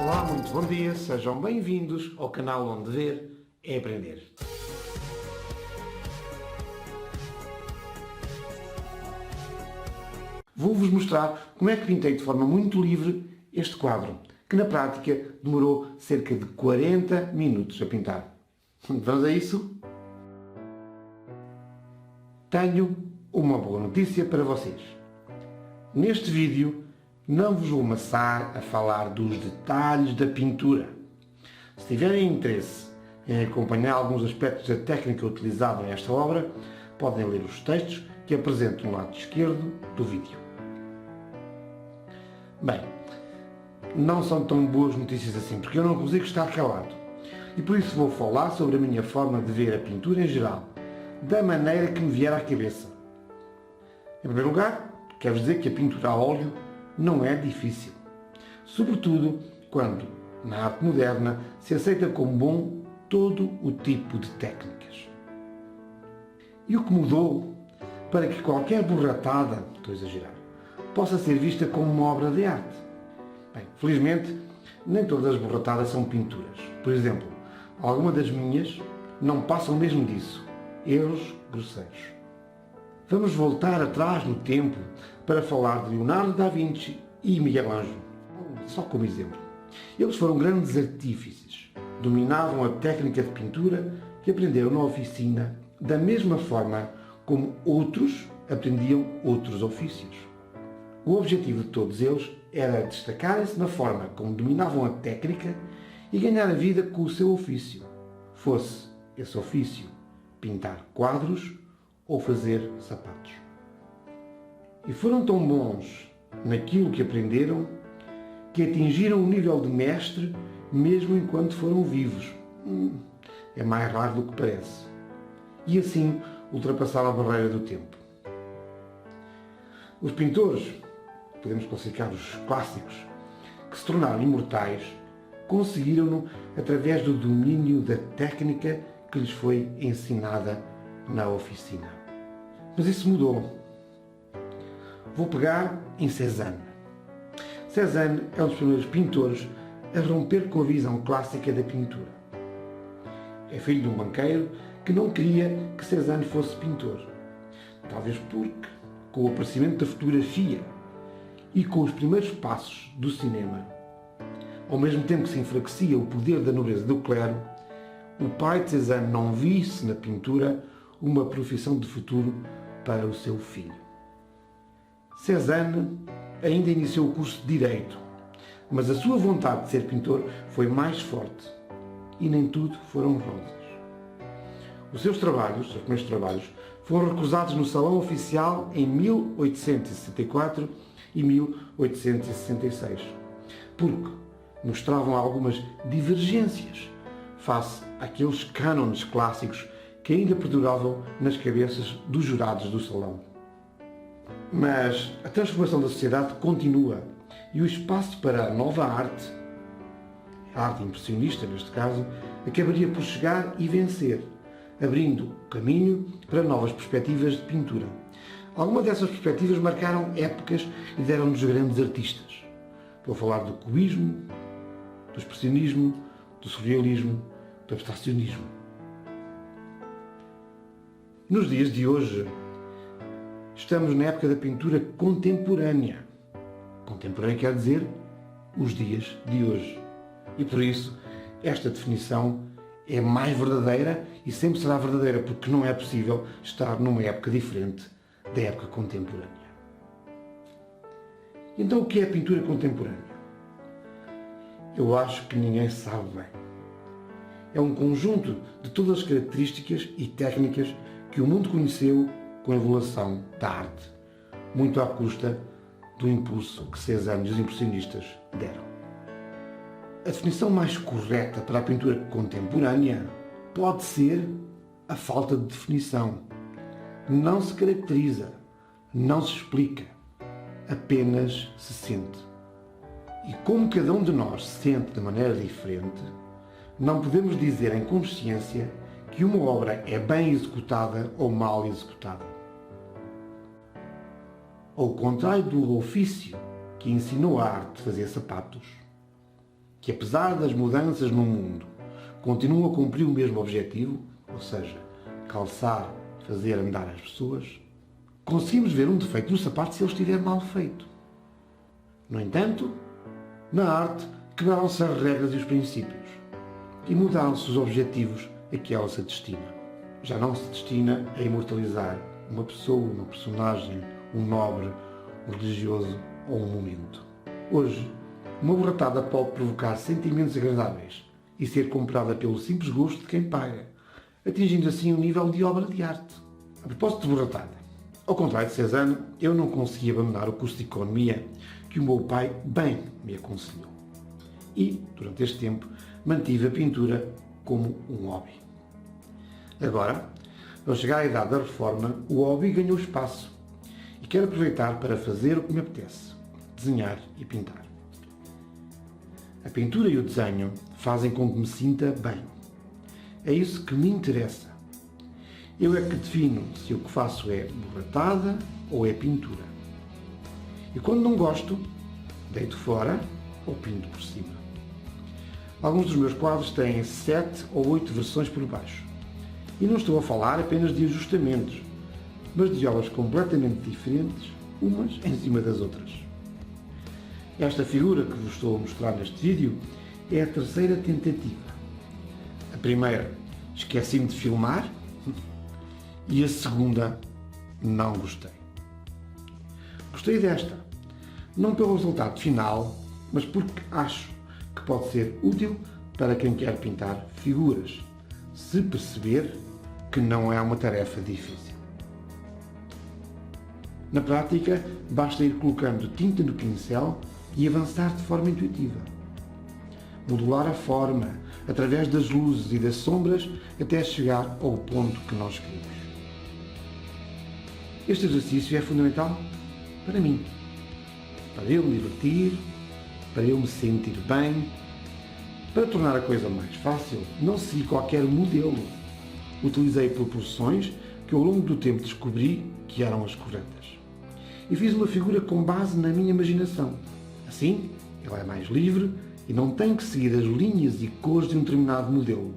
Olá, muito bom dia, sejam bem-vindos ao canal onde ver é aprender. Vou-vos mostrar como é que pintei de forma muito livre este quadro, que na prática demorou cerca de 40 minutos a pintar. Vamos a isso? Tenho uma boa notícia para vocês. Neste vídeo não vos vou amassar a falar dos detalhes da pintura. Se tiverem interesse em acompanhar alguns aspectos da técnica utilizada nesta obra, podem ler os textos que apresento no lado esquerdo do vídeo. Bem, não são tão boas notícias assim, porque eu não consigo estar calado. E por isso vou falar sobre a minha forma de ver a pintura em geral, da maneira que me vier à cabeça. Em primeiro lugar, quero dizer que a pintura a óleo não é difícil. Sobretudo quando, na arte moderna, se aceita como bom todo o tipo de técnicas. E o que mudou para que qualquer borratada, estou a exagerar, possa ser vista como uma obra de arte? Bem, felizmente, nem todas as borratadas são pinturas. Por exemplo, algumas das minhas não passam mesmo disso. Erros grosseiros. Vamos voltar atrás no tempo para falar de Leonardo da Vinci e Miguel Ângelo, só como exemplo. Eles foram grandes artífices, dominavam a técnica de pintura que aprenderam na oficina da mesma forma como outros aprendiam outros ofícios. O objetivo de todos eles era destacarem-se na forma como dominavam a técnica e ganhar a vida com o seu ofício, fosse esse ofício pintar quadros ou fazer sapatos. E foram tão bons naquilo que aprenderam que atingiram o nível de mestre mesmo enquanto foram vivos. É mais raro do que parece. E assim ultrapassaram a barreira do tempo. Os pintores, podemos classificar os clássicos, que se tornaram imortais, conseguiram-no através do domínio da técnica que lhes foi ensinada na oficina. Mas isso mudou. Vou pegar em Cézanne. Cézanne é um dos primeiros pintores a romper com a visão clássica da pintura. É filho de um banqueiro que não queria que Cézanne fosse pintor. Talvez porque, com o aparecimento da fotografia e com os primeiros passos do cinema, ao mesmo tempo que se enfraquecia o poder da nobreza do clero, o pai de Cézanne não visse na pintura uma profissão de futuro para o seu filho. Cézanne ainda iniciou o curso de Direito, mas a sua vontade de ser pintor foi mais forte e nem tudo foram rosas. Os seus primeiros trabalhos, foram recusados no Salão Oficial em 1864 e 1866, porque mostravam algumas divergências face àqueles cânones clássicos que ainda perduravam nas cabeças dos jurados do salão. Mas a transformação da sociedade continua e o espaço para a nova arte, a arte impressionista neste caso, acabaria por chegar e vencer, abrindo caminho para novas perspectivas de pintura. Algumas dessas perspectivas marcaram épocas e deram-nos grandes artistas. Estou a falar do cubismo, do expressionismo, do surrealismo, do abstracionismo. Nos dias de hoje, estamos na época da pintura contemporânea. Contemporânea quer dizer os dias de hoje. E por isso, esta definição é mais verdadeira e sempre será verdadeira, porque não é possível estar numa época diferente da época contemporânea. Então, o que é a pintura contemporânea? Eu acho que ninguém sabe bem. É um conjunto de todas as características e técnicas que o mundo conheceu com a evolução da arte, muito à custa do impulso que Cézanne e os impressionistas deram. A definição mais correta para a pintura contemporânea pode ser a falta de definição. Não se caracteriza, não se explica, apenas se sente. E como cada um de nós se sente de maneira diferente, não podemos dizer em consciência que uma obra é bem executada ou mal executada. Ao contrário do ofício que ensinou a arte de fazer sapatos, que apesar das mudanças no mundo, continua a cumprir o mesmo objetivo, ou seja, calçar, fazer andar as pessoas, conseguimos ver um defeito no sapato se ele estiver mal feito. No entanto, na arte, quebraram-se as regras e os princípios e mudaram-se os objetivos a que ela se destina. Já não se destina a imortalizar uma pessoa, uma personagem, um nobre, um religioso ou um momento. Hoje, uma borratada pode provocar sentimentos agradáveis e ser comprada pelo simples gosto de quem paga, atingindo assim um nível de obra de arte. A propósito de borratada, ao contrário de Cézanne, eu não consegui abandonar o curso de Economia que o meu pai bem me aconselhou. E, durante este tempo, mantive a pintura como um hobby. Agora, ao chegar à idade da reforma, o hobby ganhou espaço e quero aproveitar para fazer o que me apetece, desenhar e pintar. A pintura e o desenho fazem com que me sinta bem. É isso que me interessa. Eu é que defino se o que faço é borratada ou é pintura. E quando não gosto, deito fora ou pinto por cima. Alguns dos meus quadros têm 7 ou 8 versões por baixo. E não estou a falar apenas de ajustamentos, mas de obras completamente diferentes, umas em cima das outras. Esta figura que vos estou a mostrar neste vídeo é a terceira tentativa. A primeira, esqueci-me de filmar, e a segunda, não gostei. Gostei desta, não pelo resultado final, mas porque acho que pode ser útil para quem quer pintar figuras, se perceber que não é uma tarefa difícil. Na prática, basta ir colocando tinta no pincel e avançar de forma intuitiva. Modular a forma, através das luzes e das sombras, até chegar ao ponto que nós queremos. Este exercício é fundamental para mim, para eu me divertir, para eu me sentir bem. Para tornar a coisa mais fácil, não segui qualquer modelo. Utilizei proporções que ao longo do tempo descobri que eram as corretas. E fiz uma figura com base na minha imaginação. Assim, ela é mais livre e não tem que seguir as linhas e cores de um determinado modelo.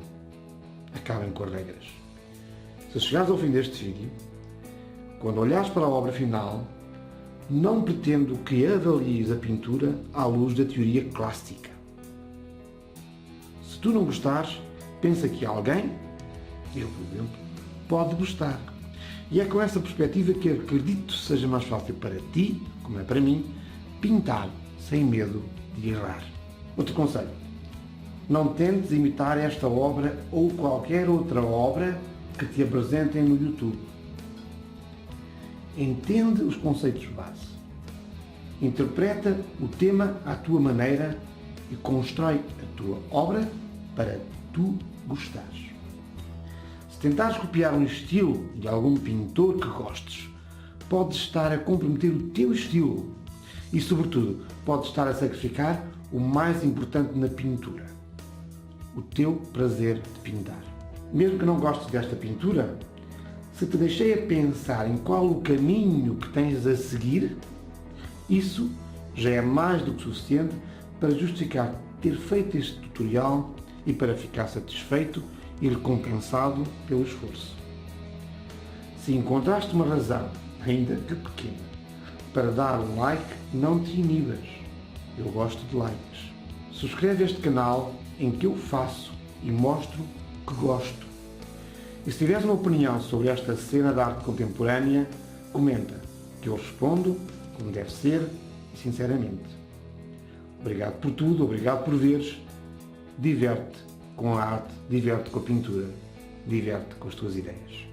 Acabem com as regras. Se chegares ao fim deste vídeo, quando olhares para a obra final, não pretendo que avalies a pintura à luz da teoria clássica. Se tu não gostares, pensa que alguém, eu por exemplo, pode gostar. E é com essa perspectiva que acredito seja mais fácil para ti, como é para mim, pintar sem medo de errar. Outro conselho: não tentes imitar esta obra ou qualquer outra obra que te apresentem no YouTube. Entende os conceitos base. Interpreta o tema à tua maneira e constrói a tua obra para tu gostares. Se tentares copiar um estilo de algum pintor que gostes, podes estar a comprometer o teu estilo e, sobretudo, podes estar a sacrificar o mais importante na pintura: o teu prazer de pintar. Mesmo que não gostes desta pintura, se te deixei a pensar em qual o caminho que tens a seguir, isso já é mais do que suficiente para justificar ter feito este tutorial e para ficar satisfeito e recompensado pelo esforço. Se encontraste uma razão, ainda que pequena, para dar um like, não te inibas. Eu gosto de likes. Subscreve este canal em que eu faço e mostro que gosto. E se tiveres uma opinião sobre esta cena da arte contemporânea, comenta, que eu respondo como deve ser e sinceramente. Obrigado por tudo, obrigado por veres. Diverte com a arte, diverte com a pintura, diverte com as tuas ideias.